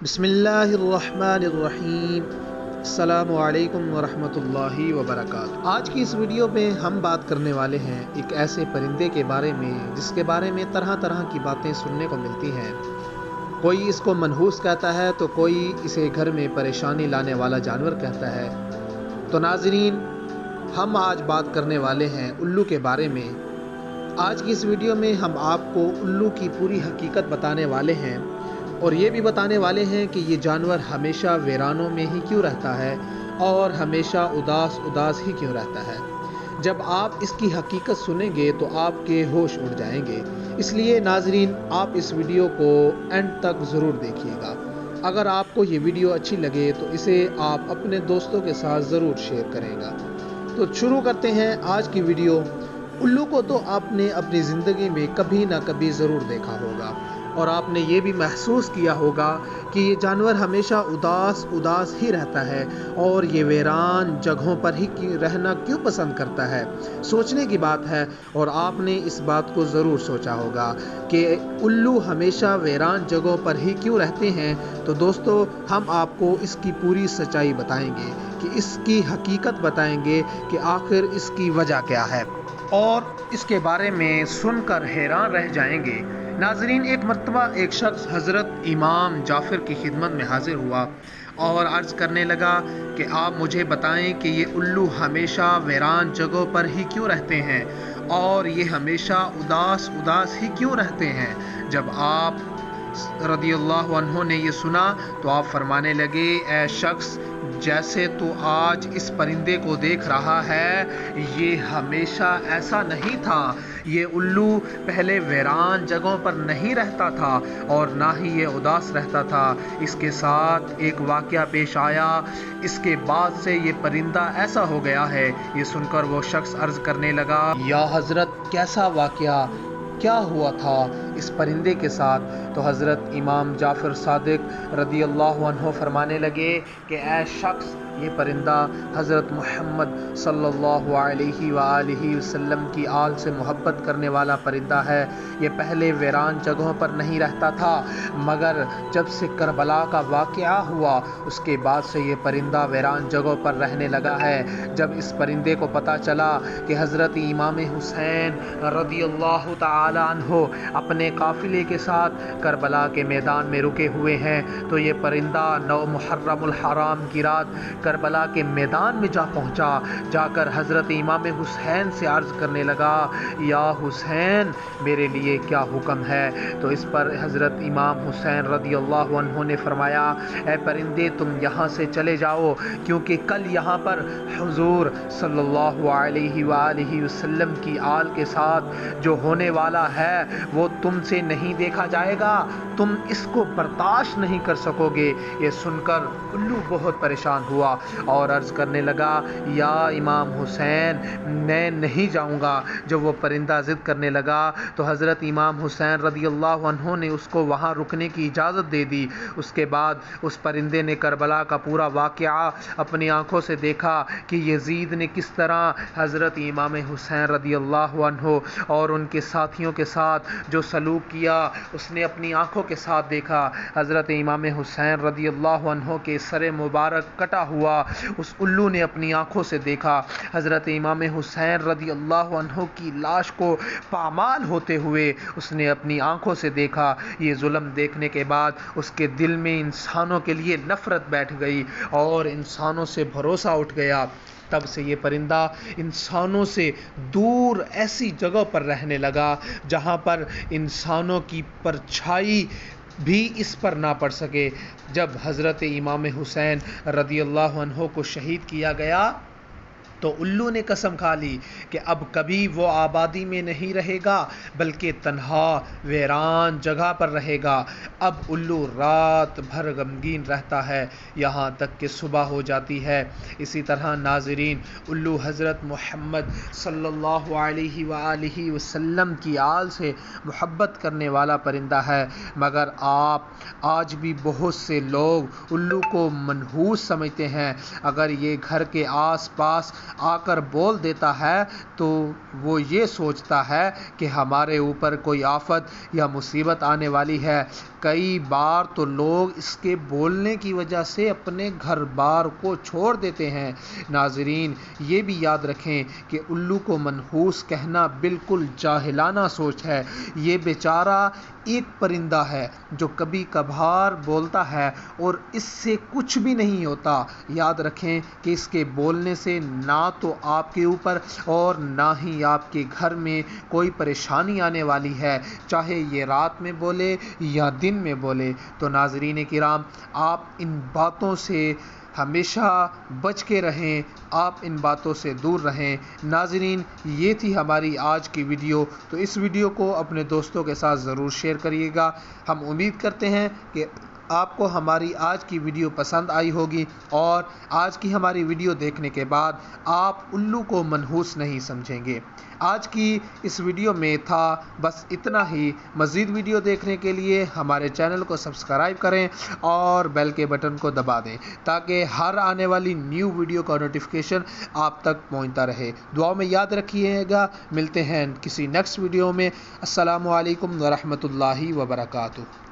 بسم اللہ الرحمن الرحیم۔ السلام علیکم ورحمۃ اللہ وبرکاتہ۔ آج کی اس ویڈیو میں ہم بات کرنے والے ہیں ایک ایسے پرندے کے بارے میں جس کے بارے میں طرح طرح کی باتیں سننے کو ملتی ہیں۔ کوئی اس کو منحوس کہتا ہے تو کوئی اسے گھر میں پریشانی لانے والا جانور کہتا ہے۔ تو ناظرین، ہم آج بات کرنے والے ہیں الو کے بارے میں۔ آج کی اس ویڈیو میں ہم آپ کو الو کی پوری حقیقت بتانے والے ہیں اور یہ بھی بتانے والے ہیں کہ یہ جانور ہمیشہ ویرانوں میں ہی کیوں رہتا ہے اور ہمیشہ اداس ہی کیوں رہتا ہے۔ جب آپ اس کی حقیقت سنیں گے تو آپ کے ہوش اڑ جائیں گے۔ اس لیے ناظرین، آپ اس ویڈیو کو اینڈ تک ضرور دیکھیے گا۔ اگر آپ کو یہ ویڈیو اچھی لگے تو اسے آپ اپنے دوستوں کے ساتھ ضرور شیئر کریں گا۔ تو شروع کرتے ہیں آج کی ویڈیو۔ الو کو تو آپ نے اپنی زندگی میں کبھی نہ کبھی ضرور دیکھا ہوگا اور آپ نے یہ بھی محسوس کیا ہوگا کہ یہ جانور ہمیشہ اداس ہی رہتا ہے اور یہ ویران جگہوں پر ہی رہنا کیوں پسند کرتا ہے۔ سوچنے کی بات ہے اور آپ نے اس بات کو ضرور سوچا ہوگا کہ الو ہمیشہ ویران جگہوں پر ہی کیوں رہتے ہیں۔ تو دوستو، ہم آپ کو اس کی پوری سچائی بتائیں گے کہ اس کی حقیقت بتائیں گے کہ آخر اس کی وجہ کیا ہے، اور اس کے بارے میں سن کر حیران رہ جائیں گے۔ ناظرین، ایک مرتبہ ایک شخص حضرت امام جعفر کی خدمت میں حاضر ہوا اور عرض کرنے لگا کہ آپ مجھے بتائیں کہ یہ الو ہمیشہ ویران جگہوں پر ہی کیوں رہتے ہیں اور یہ ہمیشہ اداس ہی کیوں رہتے ہیں۔ جب آپ رضی اللہ عنہ نے یہ سنا تو آپ فرمانے لگے، اے شخص، جیسے تو آج اس پرندے کو دیکھ رہا ہے، یہ ہمیشہ ایسا نہیں تھا۔ یہ الو پہلے ویران جگہوں پر نہیں رہتا تھا اور نہ ہی یہ اداس رہتا تھا۔ اس کے ساتھ ایک واقعہ پیش آیا، اس کے بعد سے یہ پرندہ ایسا ہو گیا ہے۔ یہ سن کر وہ شخص عرض کرنے لگا، یا حضرت، کیسا واقعہ، کیا ہوا تھا اس پرندے کے ساتھ؟ تو حضرت امام جعفر صادق رضی اللہ عنہ فرمانے لگے کہ اے شخص، یہ پرندہ حضرت محمد صلی اللہ علیہ وآلہ وسلم کی آل سے محبت کرنے والا پرندہ ہے۔ یہ پہلے ویران جگہوں پر نہیں رہتا تھا، مگر جب سے کربلا کا واقعہ ہوا اس کے بعد سے یہ پرندہ ویران جگہوں پر رہنے لگا ہے۔ جب اس پرندے کو پتہ چلا کہ حضرت امام حسین رضی اللہ تعالی عنہ اپنے قافلے کے ساتھ کربلا کے میدان میں رکے ہوئے ہیں، تو یہ پرندہ 9 محرم الحرام کی رات کربلا کے میدان میں جا پہنچا۔ جا کر حضرت امام حسین سے عرض کرنے لگا، یا حسین، میرے لیے کیا حکم ہے؟ تو اس پر حضرت امام حسین رضی اللہ عنہ نے فرمایا، اے پرندے، تم یہاں سے چلے جاؤ، کیونکہ کل یہاں پر حضور صلی اللہ علیہ وآلہ وسلم کی آل کے ساتھ جو ہونے والا ہے وہ تم سے نہیں دیکھا جائے گا، تم اس کو برداشت نہیں کر سکو گے۔ یہ سن کر الو بہت پریشان ہوا اور عرض کرنے لگا، یا امام حسین، میں نہیں جاؤں گا۔ جب وہ پرندہ ضد کرنے لگا تو حضرت امام حسین رضی اللہ عنہ نے اس کو وہاں رکنے کی اجازت دے دی۔ اس کے بعد اس پرندے نے کربلا کا پورا واقعہ اپنی آنکھوں سے دیکھا کہ یزید نے کس طرح حضرت امام حسین رضی اللہ عنہ اور ان کے ساتھیوں کے ساتھ جو سلوک کیا، اس نے اپنی آنکھوں کے ساتھ دیکھا۔ حضرت امام حسین رضی اللہ عنہ کے سر مبارک کٹا ہوا اس الو نے اپنی آنکھوں سے دیکھا۔ حضرت امام حسین رضی اللہ عنہ کی لاش کو پامال ہوتے ہوئے اس نے اپنی آنکھوں سے دیکھا۔ یہ ظلم دیکھنے کے بعد اس کے دل میں انسانوں کے لیے نفرت بیٹھ گئی اور انسانوں سے بھروسہ اٹھ گیا۔ تب سے یہ پرندہ انسانوں سے دور ایسی جگہ پر رہنے لگا جہاں پر انسانوں کی پرچھائی بھی اس پر نہ پڑ سکے۔ جب حضرت امام حسین رضی اللہ عنہ کو شہید کیا گیا تو الو نے قسم کھا لی کہ اب کبھی وہ آبادی میں نہیں رہے گا بلکہ تنہا ویران جگہ پر رہے گا۔ اب الو رات بھر غمگین رہتا ہے یہاں تک کہ صبح ہو جاتی ہے۔ اسی طرح ناظرین، الو حضرت محمد صلی اللہ علیہ وآلہ وسلم کی آل سے محبت کرنے والا پرندہ ہے، مگر آج بھی بہت سے لوگ الو کو منحوس سمجھتے ہیں۔ اگر یہ گھر کے آس پاس آ کر بول دیتا ہے تو وہ یہ سوچتا ہے کہ ہمارے اوپر کوئی آفت یا مصیبت آنے والی ہے۔ کئی بار تو لوگ اس کے بولنے کی وجہ سے اپنے گھر بار کو چھوڑ دیتے ہیں۔ ناظرین، یہ بھی یاد رکھیں کہ الو کو منحوس کہنا بالکل جاہلانہ سوچ ہے۔ یہ بیچارہ ایک پرندہ ہے جو کبھی کبھار بولتا ہے اور اس سے کچھ بھی نہیں ہوتا۔ یاد رکھیں کہ اس کے بولنے سے نہ تو آپ کے اوپر اور نہ ہی آپ کے گھر میں کوئی پریشانی آنے والی ہے، چاہے یہ رات میں بولے یا دن میں بولے۔ تو ناظرین کرام، آپ ان باتوں سے ہمیشہ بچ کے رہیں، آپ ان باتوں سے دور رہیں۔ ناظرین، یہ تھی ہماری آج کی ویڈیو، تو اس ویڈیو کو اپنے دوستوں کے ساتھ ضرور شیئر کریے گا۔ ہم امید کرتے ہیں کہ آپ کو ہماری آج کی ویڈیو پسند آئی ہوگی اور آج کی ہماری ویڈیو دیکھنے کے بعد آپ الو کو منحوس نہیں سمجھیں گے۔ آج کی اس ویڈیو میں تھا بس اتنا ہی۔ مزید ویڈیو دیکھنے کے لیے ہمارے چینل کو سبسکرائب کریں اور بیل کے بٹن کو دبا دیں تاکہ ہر آنے والی نیو ویڈیو کا نوٹیفیکیشن آپ تک پہنچتا رہے۔ دعا میں یاد رکھیے گا۔ ملتے ہیں کسی نیکسٹ ویڈیو میں۔ السلام علیکم ورحمۃ اللہ وبرکاتہ۔